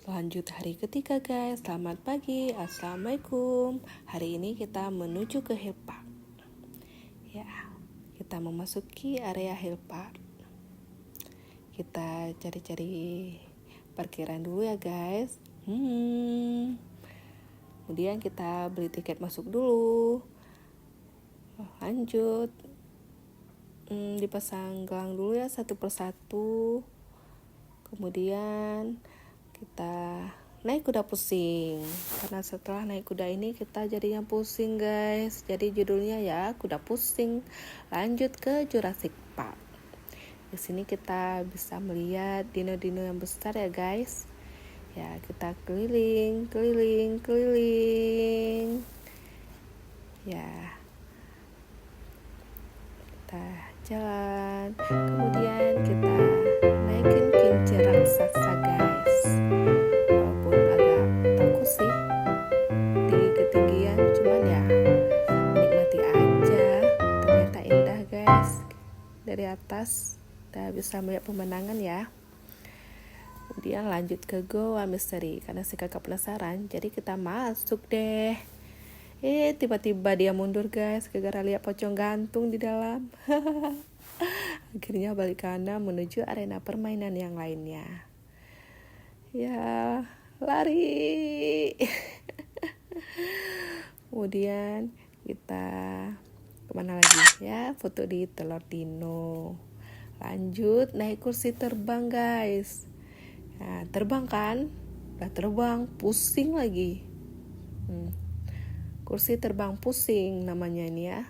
Lanjut hari ketiga guys. Selamat pagi. Assalamualaikum. Hari ini kita menuju ke Hill Park. Ya, kita memasuki area Hill Park. Kita cari-cari parkiran dulu ya guys. Kemudian kita beli tiket masuk dulu. Lanjut. Dipasang gelang dulu ya satu persatu. Kemudian kita naik kuda pusing, karena setelah naik kuda ini kita jadinya pusing guys. Jadi judulnya ya kuda pusing. Lanjut ke Jurassic Park. Di sini kita bisa melihat dino-dino yang besar ya guys. Ya, kita keliling. Ya, kita jalan. Kemudian kita naikin kincir raksasa guys. Walaupun agak takut sih di ketinggian, cuman ya nikmati aja. Ternyata indah guys. Dari atas kita bisa melihat pemandangan ya. Kemudian lanjut ke Goa Misteri. Karena si kakak penasaran, jadi kita masuk deh. Tiba-tiba dia mundur guys, gara-gara lihat pocong gantung di dalam. Akhirnya balik kanan menuju arena permainan yang lainnya. Ya, lari. Kemudian kita kemana lagi ya? Foto di Telur Dino. Lanjut naik kursi terbang guys. Nah, terbang kan? Udah terbang, pusing lagi. Kursi terbang pusing namanya ini ya.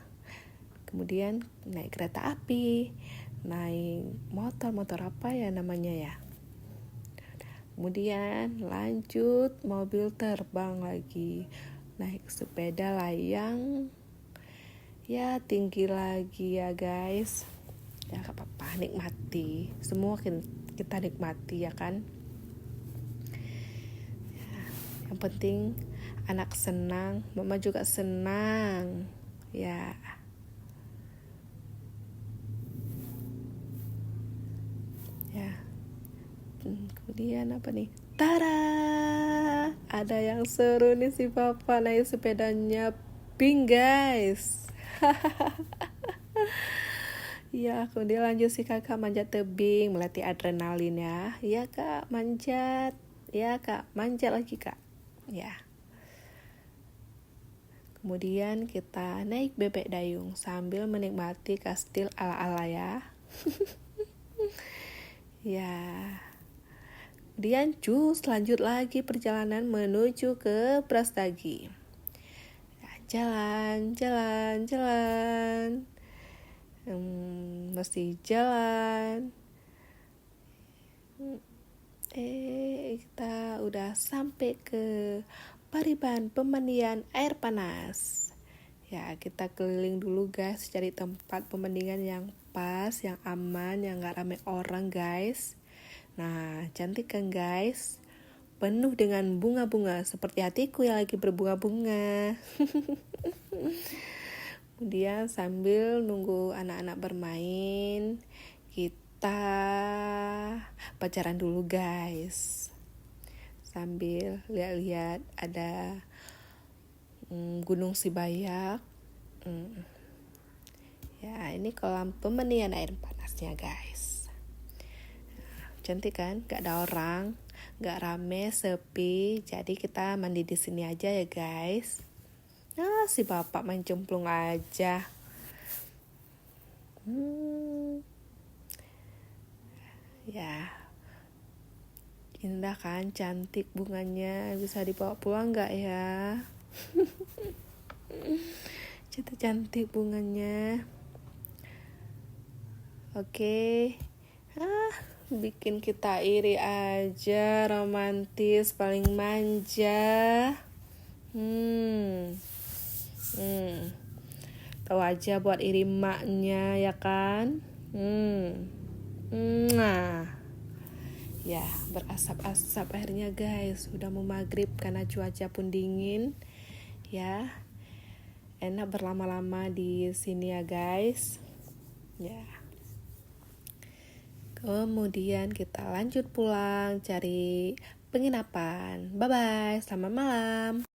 Kemudian naik kereta api, naik motor apa ya namanya ya. Kemudian lanjut mobil terbang lagi, naik sepeda layang, ya tinggi lagi ya guys. Ya gak apa-apa, nikmati, semua kita nikmati ya kan. Ya, yang penting anak senang, mama juga senang ya. Ya, kemudian apa nih? Tara, ada yang seru nih si papa naik sepedanya pink guys. Ya, kemudian lanjut si kakak manjat tebing, melatih adrenalin ya. Iya kak, manjat. Ya kak, manjat lagi kak. Ya. Kemudian kita naik bebek dayung sambil menikmati kastil ala-ala ya. Ya. Kemudian lanjut lagi perjalanan menuju ke Brastagi. Ya, jalan. Mesti jalan. Kita udah sampai ke Pariban Pemandian Air Panas. Ya, kita keliling dulu guys, cari tempat pemandian yang pas, yang aman, yang gak rame orang guys. Nah, cantik kan guys? Penuh dengan bunga-bunga, seperti hatiku yang lagi berbunga-bunga. Kemudian sambil nunggu anak-anak bermain, kita pacaran dulu guys. Sambil lihat-lihat ada Gunung Sibayak. Ya, ini kolam pemandian air panasnya guys. Cantik kan? Gak ada orang, gak rame, sepi. Jadi kita mandi di sini aja ya guys. Nah, si bapak main cemplung aja. Ya, indah kan, cantik bunganya. Bisa dibawa pulang gak ya? Cantik bunganya. Oke. Bikin kita iri aja, romantis, paling manja. Tahu aja buat iri maknya ya kan. Ya, berasap-asap airnya guys. Udah mau maghrib karena cuaca pun dingin. Ya, enak berlama-lama di sini ya guys. Ya. Kemudian kita lanjut pulang, cari penginapan. Bye bye, selamat malam.